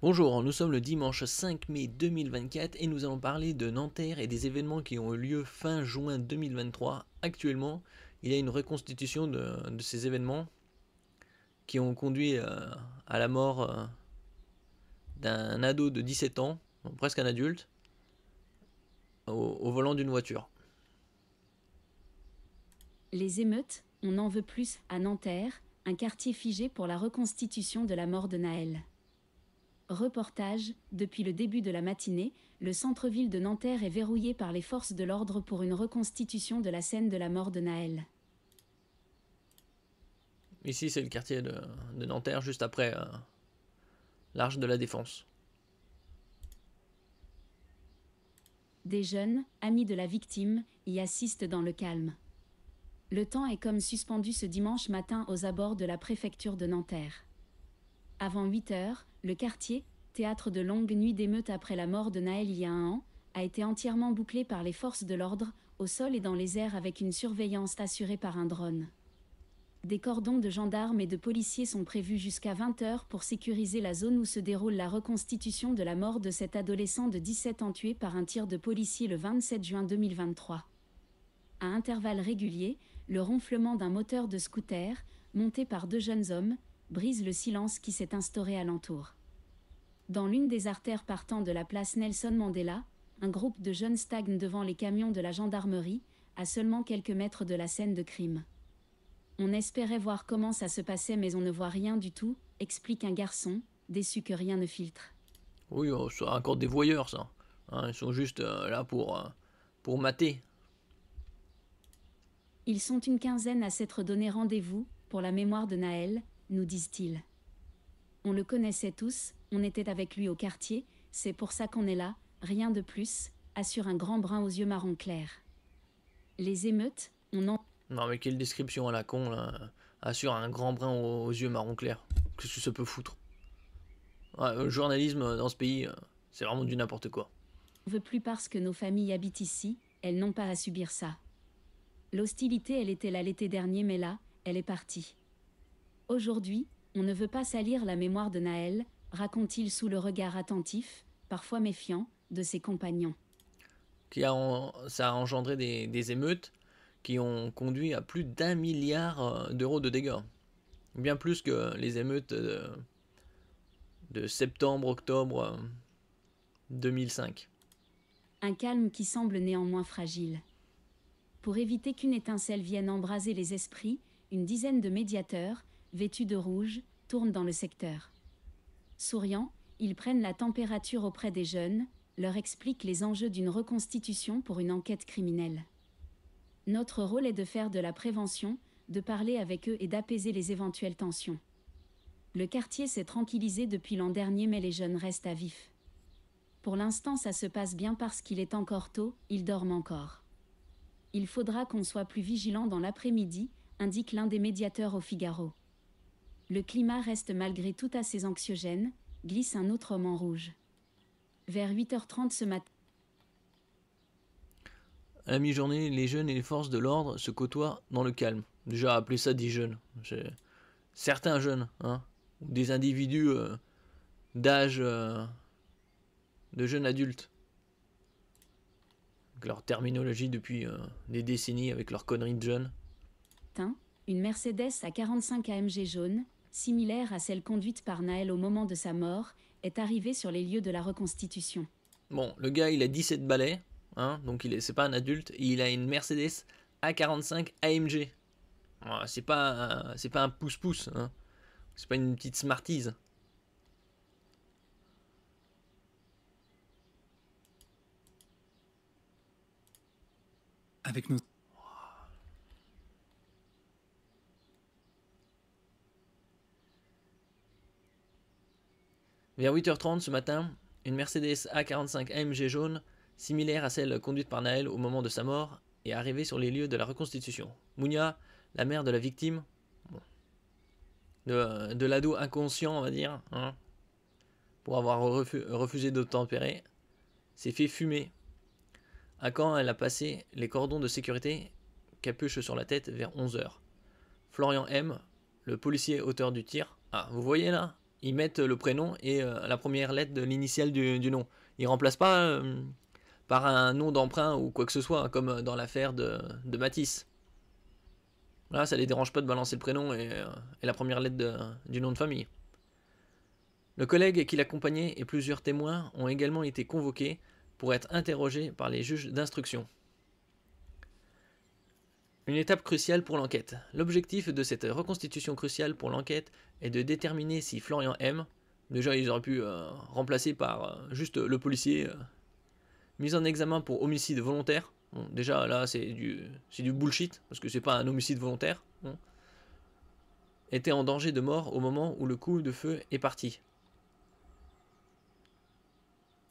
Bonjour, nous sommes le dimanche 5 mai 2024 et nous allons parler de Nanterre et des événements qui ont eu lieu fin juin 2023. Actuellement, il y a une reconstitution de ces événements qui ont conduit à la mort d'un ado de 17 ans, donc presque un adulte, au volant d'une voiture. Les émeutes, on en veut plus, à Nanterre, un quartier figé pour la reconstitution de la mort de Naël. Reportage, depuis le début de la matinée, le centre-ville de Nanterre est verrouillé par les forces de l'ordre pour une reconstitution de la scène de la mort de Naël. Ici, c'est le quartier de Nanterre, juste après l'Arche de la Défense. Des jeunes, amis de la victime, y assistent dans le calme. Le temps est comme suspendu ce dimanche matin aux abords de la préfecture de Nanterre. Avant 8 heures, le quartier, théâtre de longues nuits d'émeutes après la mort de Naël il y a un an, a été entièrement bouclé par les forces de l'ordre, au sol et dans les airs avec une surveillance assurée par un drone. Des cordons de gendarmes et de policiers sont prévus jusqu'à 20 heures pour sécuriser la zone où se déroule la reconstitution de la mort de cet adolescent de 17 ans tué par un tir de policier le 27 juin 2023. À intervalles réguliers, le ronflement d'un moteur de scooter, monté par deux jeunes hommes, brise le silence qui s'est instauré alentour. Dans l'une des artères partant de la place Nelson Mandela, un groupe de jeunes stagne devant les camions de la gendarmerie, à seulement quelques mètres de la scène de crime. On espérait voir comment ça se passait mais on ne voit rien du tout, explique un garçon, déçu que rien ne filtre. Oui, c'est encore des voyeurs, ça. Hein, ils sont juste là pour mater. Ils sont une quinzaine à s'être donné rendez-vous, pour la mémoire de Naël, nous disent-ils. On le connaissait tous, on était avec lui au quartier, c'est pour ça qu'on est là, rien de plus, assure un grand brun aux yeux marron clair. Les émeutes, on en... Non mais quelle description à la con là. Assure un grand brun aux yeux marron clair. Qu'est-ce que ça peut foutre? Ouais, le journalisme dans ce pays, c'est vraiment du n'importe quoi. veut plus parce que nos familles habitent ici, elles n'ont pas à subir ça. L'hostilité elle était là l'été dernier mais là, elle est partie. Aujourd'hui, on ne veut pas salir la mémoire de Naël, raconte-t-il sous le regard attentif, parfois méfiant, de ses compagnons. Ça a engendré des émeutes qui ont conduit à plus d'1 milliard d'euros de dégâts. Bien plus que les émeutes de septembre-octobre 2005. Un calme qui semble néanmoins fragile. Pour éviter qu'une étincelle vienne embraser les esprits, une dizaine de médiateurs, vêtus de rouge, tournent dans le secteur. Souriant, ils prennent la température auprès des jeunes, leur expliquent les enjeux d'une reconstitution pour une enquête criminelle. Notre rôle est de faire de la prévention, de parler avec eux et d'apaiser les éventuelles tensions. Le quartier s'est tranquillisé depuis l'an dernier mais les jeunes restent à vif. Pour l'instant ça se passe bien parce qu'il est encore tôt, ils dorment encore. Il faudra qu'on soit plus vigilant dans l'après-midi, indique l'un des médiateurs au Figaro. Le climat reste malgré tout assez anxiogène, glisse un autre homme en rouge. Vers 8h30 ce matin. À la mi-journée, les jeunes et les forces de l'ordre se côtoient dans le calme. Déjà, appeler ça des jeunes. Certains jeunes, hein, ou des individus d'âge de jeunes adultes. Avec leur terminologie depuis des décennies, avec leur conneries de jeunes. Une Mercedes à 45 AMG jaune, similaire à celle conduite par Naël au moment de sa mort, est arrivée sur les lieux de la reconstitution. Bon, le gars, il a 17 balais, hein, donc c'est pas un adulte, et il a une Mercedes A45 AMG. Voilà, c'est pas un pouce-pouce, hein. C'est pas une petite Smarties. Avec nos... Vers 8h30 ce matin, une Mercedes A45 AMG jaune, similaire à celle conduite par Naël au moment de sa mort, est arrivée sur les lieux de la reconstitution. Mounia, la mère de la victime, de l'ado inconscient, on va dire, hein, pour avoir refusé d'obtempérer, s'est fait fumer. À quand elle a passé les cordons de sécurité, capuche sur la tête, vers 11h. Florian M, le policier auteur du tir, ah, vous voyez là, ils mettent le prénom et la première lettre de l'initiale du nom. Ils remplacent pas par un nom d'emprunt ou quoi que ce soit, comme dans l'affaire de Matisse. Là, ça les dérange pas de balancer le prénom et la première lettre du nom de famille. Le collègue qui l'accompagnait et plusieurs témoins ont également été convoqués pour être interrogés par les juges d'instruction. Une étape cruciale pour l'enquête. L'objectif de cette reconstitution cruciale pour l'enquête est de déterminer si Florian M. Déjà, ils auraient pu remplacer par juste le policier mis en examen pour homicide volontaire. Bon, déjà, là, c'est du bullshit, parce que c'est pas un homicide volontaire. Bon. Était en danger de mort au moment où le coup de feu est parti.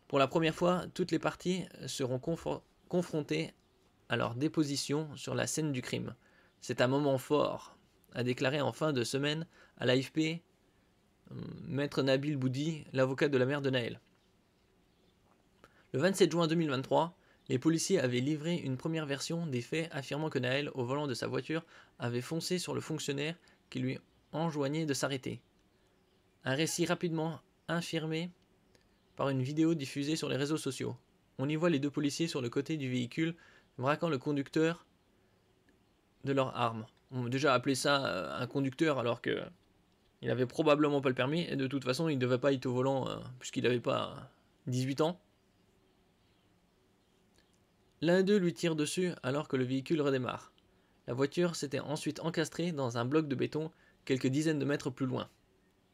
Pour la première fois, toutes les parties seront confrontées à leur déposition sur la scène du crime. C'est un moment fort, a déclaré en fin de semaine à l'AFP Maître Nabil Boudi, l'avocat de la mère de Naël. Le 27 juin 2023, les policiers avaient livré une première version des faits affirmant que Naël, au volant de sa voiture, avait foncé sur le fonctionnaire qui lui enjoignait de s'arrêter. Un récit rapidement infirmé par une vidéo diffusée sur les réseaux sociaux. On y voit les deux policiers sur le côté du véhicule braquant le conducteur de leur arme. On a déjà appelé ça un conducteur alors que il n'avait probablement pas le permis et de toute façon il ne devait pas être au volant puisqu'il n'avait pas 18 ans. L'un d'eux lui tire dessus alors que le véhicule redémarre. La voiture s'était ensuite encastrée dans un bloc de béton quelques dizaines de mètres plus loin.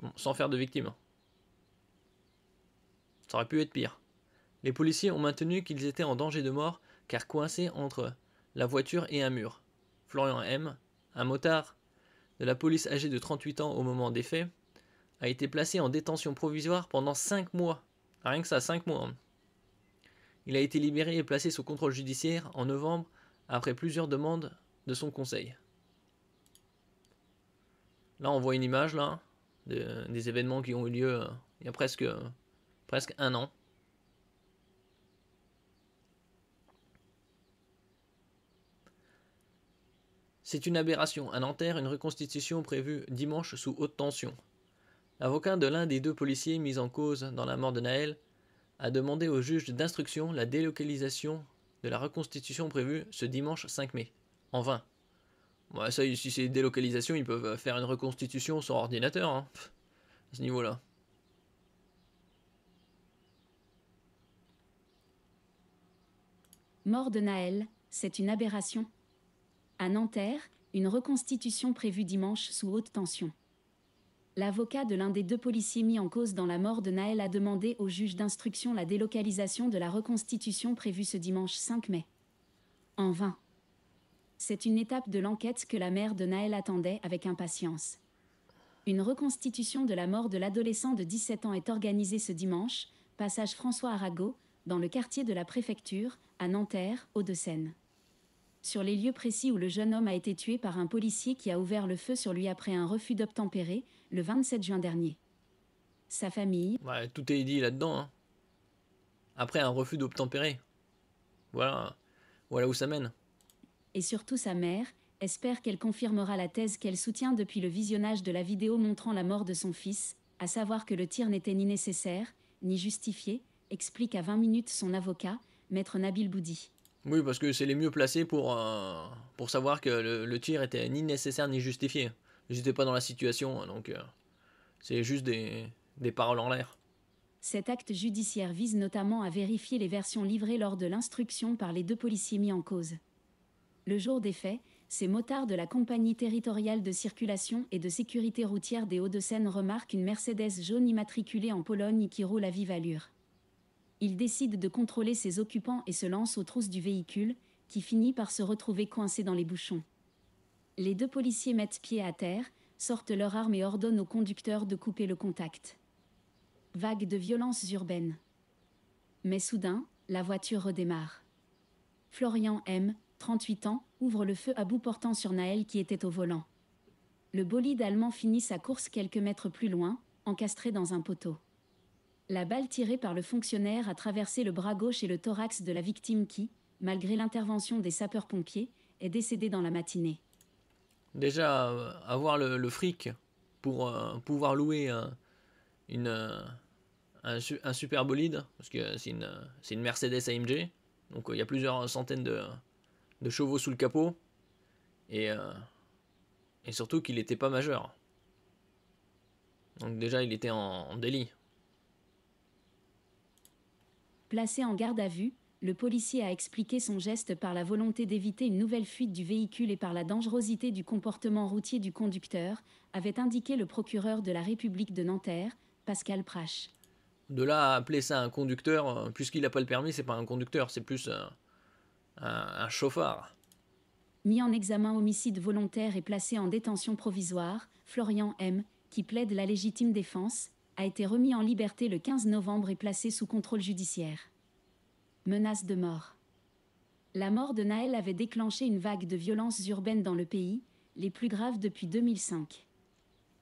Bon, sans faire de victime. Ça aurait pu être pire. Les policiers ont maintenu qu'ils étaient en danger de mort car coincés entre la voiture et un mur. Florian M., un motard de la police âgé de 38 ans au moment des faits, a été placé en détention provisoire pendant 5 mois. Rien que ça, 5 mois. Il a été libéré et placé sous contrôle judiciaire en novembre après plusieurs demandes de son conseil. Là, on voit une image là, des événements qui ont eu lieu il y a presque un an. C'est une aberration. À Nanterre, une reconstitution prévue dimanche sous haute tension. L'avocat de l'un des deux policiers mis en cause dans la mort de Naël a demandé au juge d'instruction la délocalisation de la reconstitution prévue ce dimanche 5 mai. En vain. Ouais, ça, si c'est délocalisation, ils peuvent faire une reconstitution sur ordinateur, hein, à ce niveau-là. Mort de Naël, c'est une aberration. À Nanterre, une reconstitution prévue dimanche sous haute tension. L'avocat de l'un des deux policiers mis en cause dans la mort de Naël a demandé au juge d'instruction la délocalisation de la reconstitution prévue ce dimanche 5 mai. En vain. C'est une étape de l'enquête que la mère de Naël attendait avec impatience. Une reconstitution de la mort de l'adolescent de 17 ans est organisée ce dimanche, passage François Arago, dans le quartier de la préfecture, à Nanterre, Hauts-de-Seine. Sur les lieux précis où le jeune homme a été tué par un policier qui a ouvert le feu sur lui après un refus d'obtempérer, le 27 juin dernier. Sa famille... Ouais, tout est dit là-dedans. Hein. Après un refus d'obtempérer. Voilà où ça mène. Et surtout sa mère, espère qu'elle confirmera la thèse qu'elle soutient depuis le visionnage de la vidéo montrant la mort de son fils, à savoir que le tir n'était ni nécessaire, ni justifié, explique à 20 minutes son avocat, maître Nabil Boudi. Oui, parce que c'est les mieux placés pour savoir que le tir était ni nécessaire ni justifié. Ils n'étaient pas dans la situation, donc c'est juste des paroles en l'air. Cet acte judiciaire vise notamment à vérifier les versions livrées lors de l'instruction par les deux policiers mis en cause. Le jour des faits, ces motards de la compagnie territoriale de circulation et de sécurité routière des Hauts-de-Seine remarquent une Mercedes jaune immatriculée en Pologne qui roule à vive allure. Ils décident de contrôler ses occupants et se lancent aux trousses du véhicule, qui finit par se retrouver coincé dans les bouchons. Les deux policiers mettent pied à terre, sortent leurs armes et ordonnent au conducteur de couper le contact. Vague de violences urbaines. Mais soudain, la voiture redémarre. Florian M., 38 ans, ouvre le feu à bout portant sur Naël qui était au volant. Le bolide allemand finit sa course quelques mètres plus loin, encastré dans un poteau. La balle tirée par le fonctionnaire a traversé le bras gauche et le thorax de la victime qui, malgré l'intervention des sapeurs-pompiers, est décédée dans la matinée. Déjà, avoir le fric pour pouvoir louer un super bolide, parce que c'est une Mercedes AMG, donc il y a plusieurs centaines de chevaux sous le capot, et surtout qu'il n'était pas majeur. Donc déjà il était en délit. Placé en garde à vue, le policier a expliqué son geste par la volonté d'éviter une nouvelle fuite du véhicule et par la dangerosité du comportement routier du conducteur, avait indiqué le procureur de la République de Nanterre, Pascal Prache. De là à appeler ça un conducteur, puisqu'il n'a pas le permis, c'est pas un conducteur, c'est plus un chauffard. Mis en examen homicide volontaire et placé en détention provisoire, Florian M., qui plaide la légitime défense, a été remis en liberté le 15 novembre et placé sous contrôle judiciaire. Menace de mort. La mort de Naël avait déclenché une vague de violences urbaines dans le pays, les plus graves depuis 2005.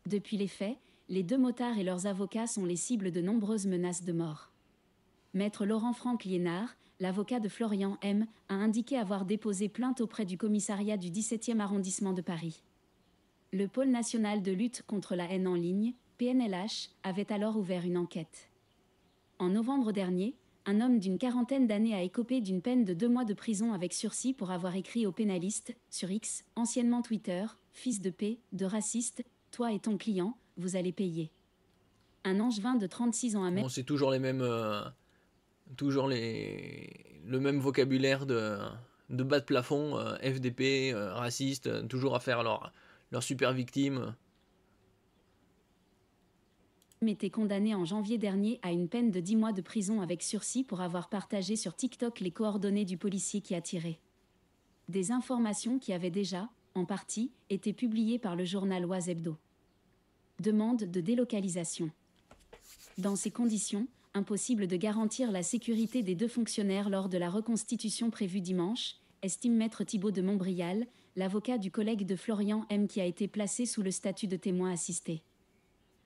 Depuis les faits, les 2 motards et leurs avocats sont les cibles de nombreuses menaces de mort. Maître Laurent-Franck Liénard, l'avocat de Florian M., a indiqué avoir déposé plainte auprès du commissariat du 17e arrondissement de Paris. Le Pôle national de lutte contre la haine en ligne, PNLH, avait alors ouvert une enquête. En novembre dernier, un homme d'une quarantaine d'années a écopé d'une peine de 2 mois de prison avec sursis pour avoir écrit au pénaliste, sur X, anciennement Twitter, « Fils de paix, de raciste, toi et ton client, vous allez payer ». Un angevin de 36 ans a même... Bon, c'est toujours les mêmes... le même vocabulaire de bas de plafond, FDP, raciste, toujours à faire leur super victime. été condamné en janvier dernier à une peine de 10 mois de prison avec sursis pour avoir partagé sur TikTok les coordonnées du policier qui a tiré. Des informations qui avaient déjà, en partie, été publiées par le journal Oise Hebdo. Demande de délocalisation. Dans ces conditions, impossible de garantir la sécurité des 2 fonctionnaires lors de la reconstitution prévue dimanche, estime maître Thibault de Montbrial, l'avocat du collègue de Florian M. qui a été placé sous le statut de témoin assisté.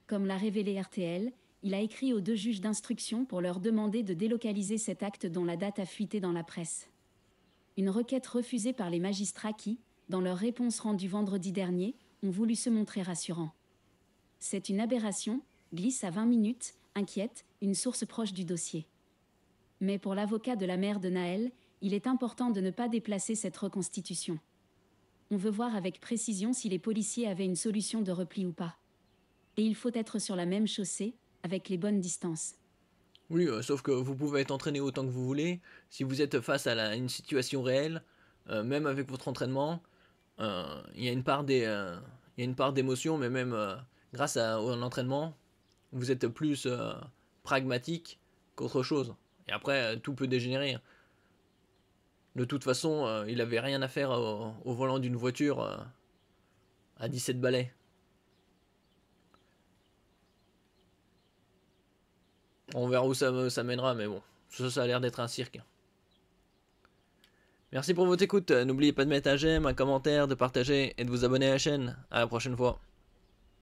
Comme l'a révélé RTL, il a écrit aux 2 juges d'instruction pour leur demander de délocaliser cet acte dont la date a fuité dans la presse. Une requête refusée par les magistrats qui, dans leur réponse rendue vendredi dernier, ont voulu se montrer rassurants. C'est une aberration, glisse à 20 minutes, inquiète, une source proche du dossier. Mais pour l'avocat de la mère de Naël, il est important de ne pas déplacer cette reconstitution. On veut voir avec précision si les policiers avaient une solution de repli ou pas. Et il faut être sur la même chaussée, avec les bonnes distances. Oui, sauf que vous pouvez être entraîné autant que vous voulez. Si vous êtes face à une situation réelle, même avec votre entraînement, il y a une part d'émotion, mais même grâce à l'entraînement, vous êtes plus pragmatique qu'autre chose. Et après, tout peut dégénérer. De toute façon, il avait rien à faire au volant d'une voiture à 17 balais. On verra où ça mènera, mais bon, ça a l'air d'être un cirque. Merci pour votre écoute. N'oubliez pas de mettre un j'aime, un commentaire, de partager et de vous abonner à la chaîne. À la prochaine fois.